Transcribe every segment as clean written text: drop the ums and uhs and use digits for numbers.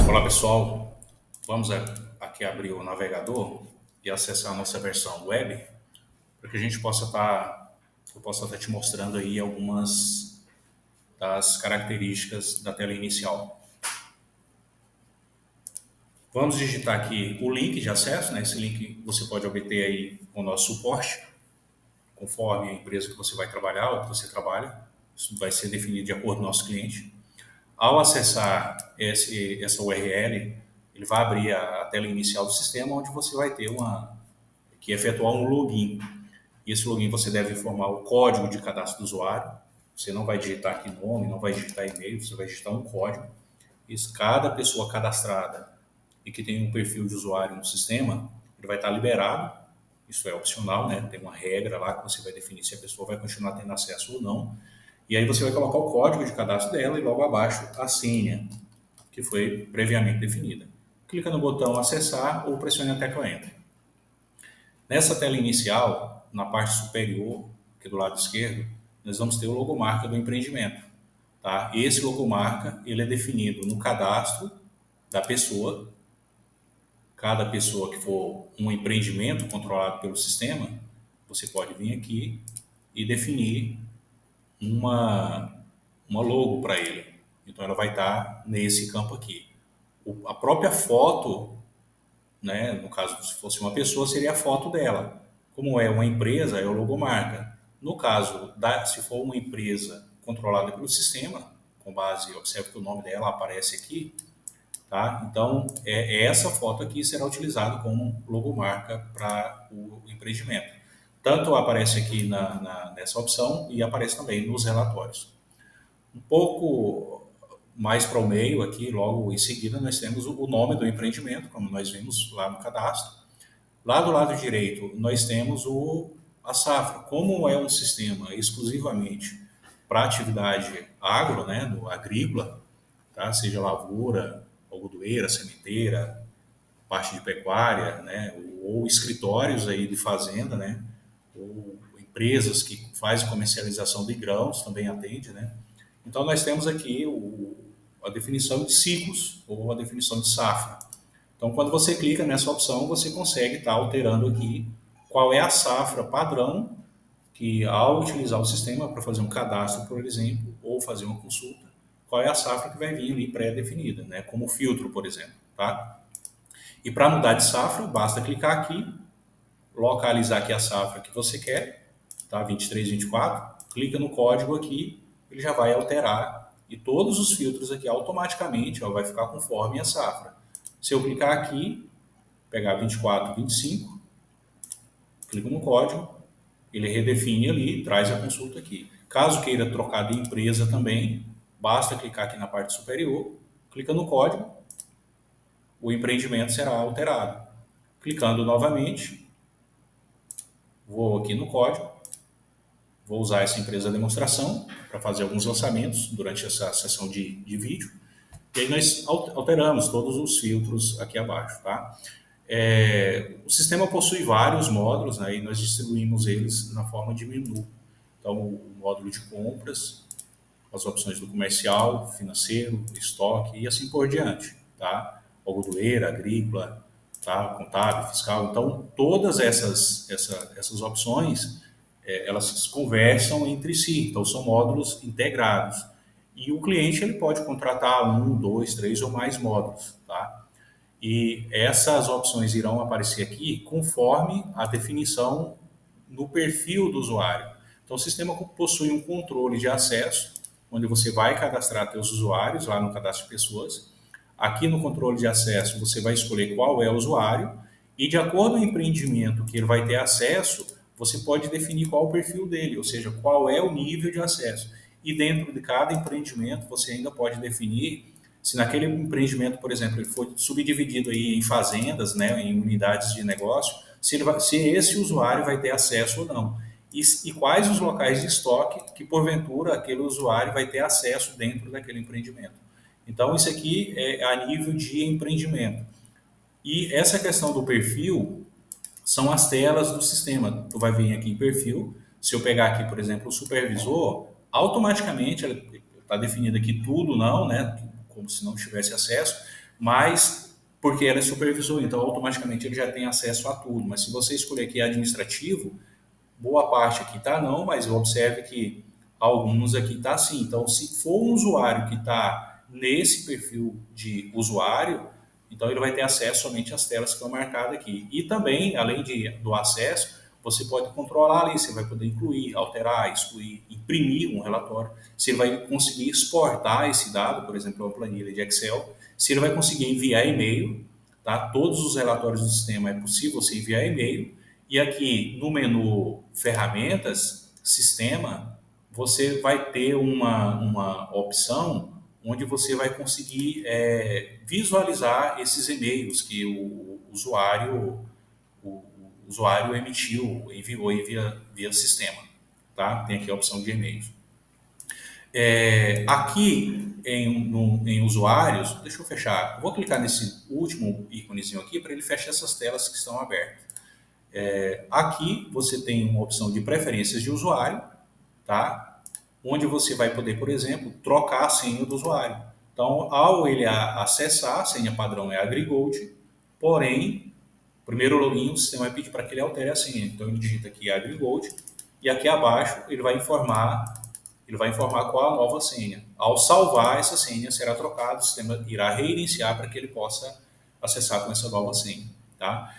Olá pessoal, vamos aqui abrir o navegador e acessar a nossa versão web para que a gente eu possa estar te mostrando aí algumas das características da tela inicial. Vamos digitar aqui o link de acesso, né? Esse link você pode obter aí com o nosso suporte, conforme a empresa que você vai trabalhar ou que você trabalha. Isso vai ser definido de acordo com o nosso cliente. Ao acessar essa URL, ele vai abrir a tela inicial do sistema, onde você vai ter que efetuar um login. E esse login você deve informar o código de cadastro do usuário. Você não vai digitar aqui nome, não vai digitar e-mail, você vai digitar um código. Isso, cada pessoa cadastrada e que tem um perfil de usuário no sistema, ele vai estar liberado. Isso é opcional, né? Tem uma regra lá que você vai definir se a pessoa vai continuar tendo acesso ou não. E aí você vai colocar o código de cadastro dela e logo abaixo a senha, que foi previamente definida. Clica no botão acessar ou pressione a tecla Enter. Nessa tela inicial, na parte superior, aqui do lado esquerdo, nós vamos ter o logomarca do empreendimento. Tá? Esse logomarca ele é definido no cadastro da pessoa. Cada pessoa que for um empreendimento controlado pelo sistema, você pode vir aqui e definir uma, uma logo para ele. Então ela vai estar nesse campo aqui. A própria foto, né, no caso se fosse uma pessoa, seria a foto dela. Como é uma empresa, é o logomarca. No caso, se for uma empresa controlada pelo sistema, com base, observe que o nome dela aparece aqui, tá? Então, essa foto aqui será utilizada como logomarca para o empreendimento. Tanto aparece aqui nessa opção e aparece também nos relatórios. Um pouco mais para o meio aqui, logo em seguida, nós temos o nome do empreendimento, como nós vimos lá no cadastro. Lá do lado direito, nós temos a safra. Como é um sistema exclusivamente para atividade agro, né, do agrícola, tá? Seja lavoura, algodoeira, sementeira, parte de pecuária, né, ou escritórios aí de fazenda, né, ou empresas que fazem comercialização de grãos também atende, né. Então nós temos aqui a definição de ciclos ou a definição de safra. Então quando você clica nessa opção, você consegue estar alterando aqui qual é a safra padrão que ao utilizar o sistema para fazer um cadastro, por exemplo, ou fazer uma consulta, qual é a safra que vai vir ali pré-definida, né? Como filtro, por exemplo, tá? E para mudar de safra, basta clicar aqui, localizar aqui a safra que você quer, tá? 23, 24, clica no código aqui, ele já vai alterar e todos os filtros aqui automaticamente ó, vai ficar conforme a safra. Se eu clicar aqui, pegar 24, 25, clico no código, ele redefine ali, traz a consulta aqui. Caso queira trocar de empresa também, basta clicar aqui na parte superior, clica no código, o empreendimento será alterado. Clicando novamente, vou aqui no código, vou usar essa empresa demonstração para fazer alguns lançamentos durante essa sessão de vídeo. E aí nós alteramos todos os filtros aqui abaixo, tá? O sistema possui vários módulos, né, e nós distribuímos eles na forma de menu. Então, o módulo de compras, as opções do comercial, financeiro, estoque e assim por diante, tá? Algodoeira, agrícola, tá? Contábil, fiscal. Então, todas essas opções, elas conversam entre si. Então, são módulos integrados. E o cliente ele pode contratar um, dois, três ou mais módulos, tá? E essas opções irão aparecer aqui conforme a definição no perfil do usuário. Então, o sistema possui um controle de acesso, onde você vai cadastrar seus usuários lá no cadastro de pessoas. Aqui no controle de acesso, você vai escolher qual é o usuário e, de acordo com o empreendimento que ele vai ter acesso, você pode definir qual é o perfil dele, ou seja, qual é o nível de acesso. E dentro de cada empreendimento, você ainda pode definir se naquele empreendimento, por exemplo, ele for subdividido aí em fazendas, né, em unidades de negócio, se esse usuário vai ter acesso ou não. E quais os locais de estoque que, porventura, aquele usuário vai ter acesso dentro daquele empreendimento. Então, isso aqui é a nível de empreendimento. E essa questão do perfil são as telas do sistema. Tu vai vir aqui em perfil. Se eu pegar aqui, por exemplo, o supervisor, automaticamente está definido aqui tudo não, né? Como se não tivesse acesso. mas porque ela é supervisor, então automaticamente ele já tem acesso a tudo. Mas se você escolher que é administrativo, boa parte aqui está não, mas observe que alguns aqui está sim. Então, se for um usuário que está nesse perfil de usuário, então ele vai ter acesso somente às telas que estão marcadas aqui. E também, além do acesso, você pode controlar ali, você vai poder incluir, alterar, excluir, imprimir um relatório. Se ele vai conseguir exportar esse dado, por exemplo, uma planilha de Excel, se ele vai conseguir enviar e-mail, tá? Todos os relatórios do sistema é possível você enviar e-mail, e aqui no menu Ferramentas, Sistema, você vai ter uma opção onde você vai conseguir visualizar esses e-mails que o usuário emitiu, enviou aí via sistema. Tá? Tem aqui a opção de e-mails. Aqui em usuários, deixa eu fechar, vou clicar nesse último íconezinho aqui para ele fechar essas telas que estão abertas. Aqui você tem uma opção de preferências de usuário, tá? Onde você vai poder, por exemplo, trocar a senha do usuário. Então, ao ele acessar, a senha padrão é AgriGold, porém, primeiro login, o sistema vai pedir para que ele altere a senha. Então, ele digita aqui AgriGold e aqui abaixo ele vai informar qual a nova senha. Ao salvar essa senha, será trocado, o sistema irá reiniciar para que ele possa acessar com essa nova senha. Tá?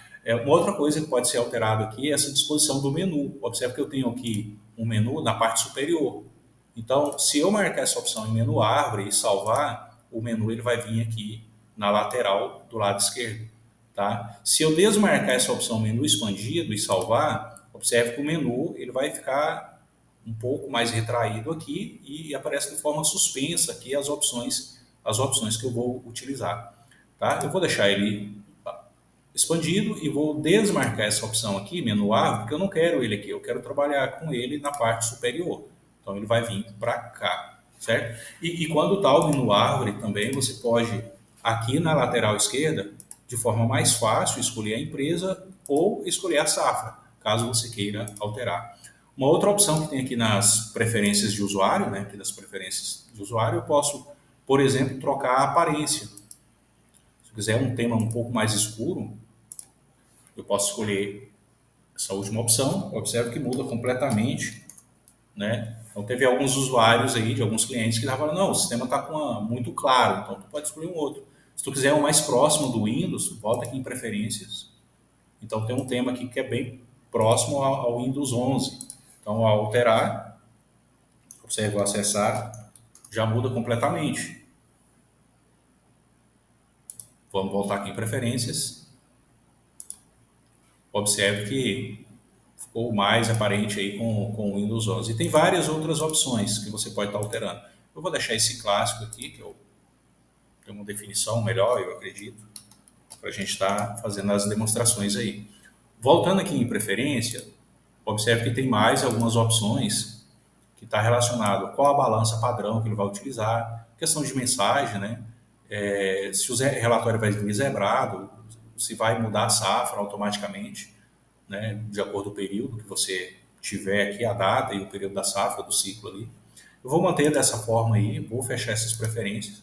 Uma outra coisa que pode ser alterada aqui é essa disposição do menu. Observe que eu tenho aqui um menu na parte superior. Então, se eu marcar essa opção em menu árvore e salvar, o menu ele vai vir aqui na lateral do lado esquerdo. Tá? Se eu desmarcar essa opção menu expandido e salvar, observe que o menu ele vai ficar um pouco mais retraído aqui e aparece de forma suspensa aqui as opções que eu vou utilizar. Tá? Eu vou deixar ele expandido e vou desmarcar essa opção aqui, menu árvore, porque eu não quero ele aqui, eu quero trabalhar com ele na parte superior. Então ele vai vir para cá, certo? E quando está o menu árvore também, você pode, aqui na lateral esquerda, de forma mais fácil, escolher a empresa ou escolher a safra, caso você queira alterar. Uma outra opção que tem aqui nas preferências de usuário, né, aqui das preferências de usuário, eu posso, por exemplo, trocar a aparência. Se eu quiser um tema um pouco mais escuro, eu posso escolher essa última opção. Observe que muda completamente, né? Então teve alguns usuários aí, de alguns clientes que falaram, não, o sistema está muito claro, então tu pode escolher um outro. Se tu quiser um mais próximo do Windows, volta aqui em preferências. Então tem um tema aqui que é bem próximo ao Windows 11. Então ao alterar, observe o acessar, já muda completamente. Vamos voltar aqui em preferências. Observe que ficou mais aparente aí com o Windows 11. E tem várias outras opções que você pode estar alterando. Eu vou deixar esse clássico aqui, que eu tenho uma definição melhor, eu acredito, para a gente estar fazendo as demonstrações aí. Voltando aqui em preferência, observe que tem mais algumas opções que está relacionado qual a balança padrão que ele vai utilizar, questão de mensagem, né? Se o relatório vai vir zebrado, se vai mudar a safra automaticamente, né? De acordo com o período que você tiver aqui, a data e o período da safra, do ciclo ali. Eu vou manter dessa forma aí, vou fechar essas preferências.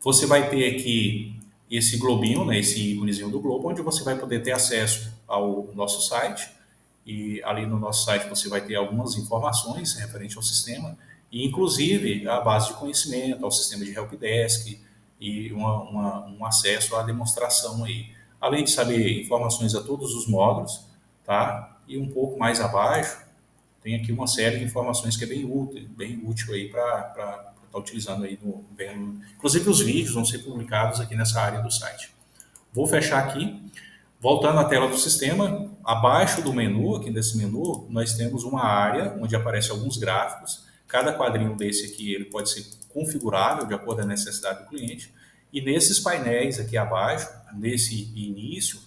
Você vai ter aqui esse globinho, né, esse íconezinho do globo, onde você vai poder ter acesso ao nosso site. E ali no nosso site você vai ter algumas informações referentes ao sistema, e inclusive a base de conhecimento, ao sistema de helpdesk e um acesso à demonstração aí. Além de saber informações a todos os módulos, tá? E um pouco mais abaixo tem aqui uma série de informações que é bem útil aí para estar utilizando aí inclusive os vídeos vão ser publicados aqui nessa área do site. Vou fechar aqui. Voltando à tela do sistema, abaixo do menu, aqui desse menu, nós temos uma área onde aparecem alguns gráficos. Cada quadrinho desse aqui ele pode ser configurável de acordo com a necessidade do cliente. E nesses painéis aqui abaixo, nesse início,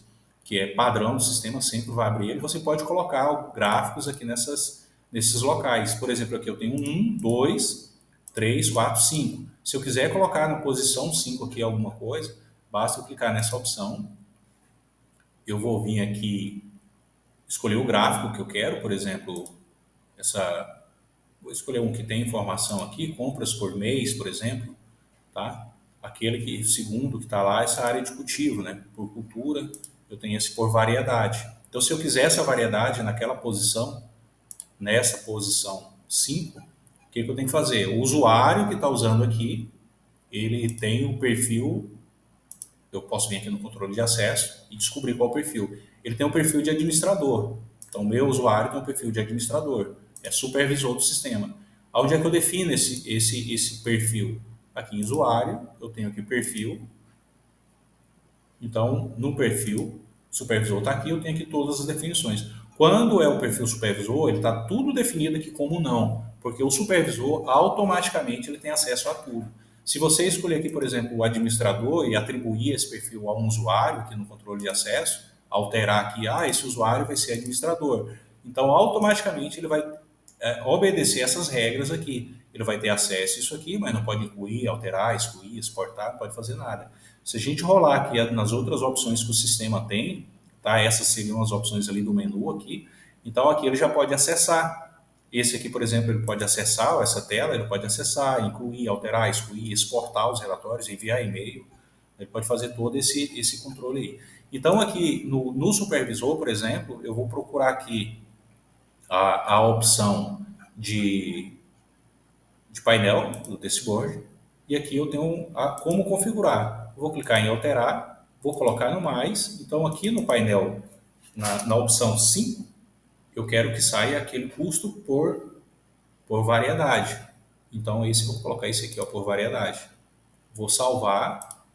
que é padrão do sistema, sempre vai abrir ele, você pode colocar gráficos aqui nesses locais. Por exemplo, aqui eu tenho 1, 2, 3, 4, 5. Se eu quiser colocar na posição 5 aqui alguma coisa, basta eu clicar nessa opção. Eu vou vir aqui, escolher o gráfico que eu quero, por exemplo, vou escolher um que tem informação aqui, compras por mês, por exemplo, tá? aquele que, segundo que está lá, essa área de cultivo, né? Por cultura, eu tenho esse por variedade. Então, se eu quiser essa variedade naquela posição, nessa posição 5, o que eu tenho que fazer? O usuário que está usando aqui, ele tem o perfil, eu posso vir aqui no controle de acesso e descobrir qual é o perfil. Ele tem um perfil de administrador. Então, o meu usuário tem um perfil de administrador, é supervisor do sistema. Onde é que eu defino esse perfil? Aqui em usuário, eu tenho aqui perfil. Então, no perfil, supervisor está aqui, eu tenho aqui todas as definições. Quando é o perfil supervisor, ele está tudo definido aqui como não, porque o supervisor automaticamente ele tem acesso a tudo. Se você escolher aqui, por exemplo, o administrador e atribuir esse perfil a um usuário aqui no controle de acesso, alterar aqui, esse usuário vai ser administrador. Então, automaticamente ele vai obedecer essas regras aqui. Ele vai ter acesso a isso aqui, mas não pode incluir, alterar, excluir, exportar, não pode fazer nada. Se a gente rolar aqui nas outras opções que o sistema tem, tá? Essas seriam as opções ali do menu aqui. Então aqui ele já pode acessar. Esse aqui, por exemplo, ele pode acessar essa tela, ele pode acessar, incluir, alterar, excluir, exportar os relatórios, enviar e-mail. Ele pode fazer todo esse controle aí. Então aqui no supervisor, por exemplo, eu vou procurar aqui a opção de painel do dashboard e aqui eu tenho como configurar. Vou clicar em alterar, vou colocar no mais. Então aqui no painel, na opção 5, eu quero que saia aquele custo por variedade. Então esse vou colocar esse aqui, ó, por variedade. Vou salvar,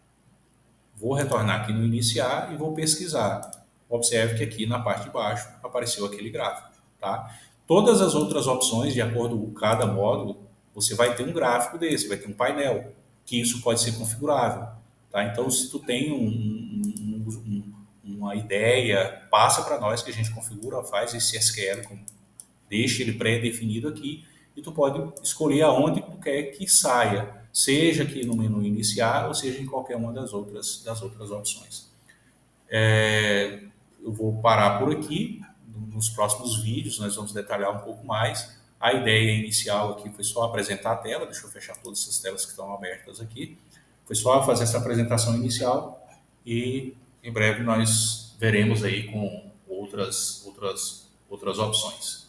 vou retornar aqui no iniciar e vou pesquisar. Observe que aqui na parte de baixo apareceu aquele gráfico, tá? Todas as outras opções, de acordo com cada módulo, você vai ter um gráfico desse, vai ter um painel, que isso pode ser configurável, tá? Então, se tu tem uma ideia, passa para nós que a gente configura, faz esse SQL, deixa ele pré-definido aqui e tu pode escolher aonde tu quer que saia, seja aqui no menu iniciar ou seja em qualquer uma das outras opções. Eu vou parar por aqui. Nos próximos vídeos nós vamos detalhar um pouco mais. A ideia inicial aqui foi só apresentar a tela. Deixa eu fechar todas essas telas que estão abertas aqui. Foi só fazer essa apresentação inicial e em breve nós veremos aí com outras opções.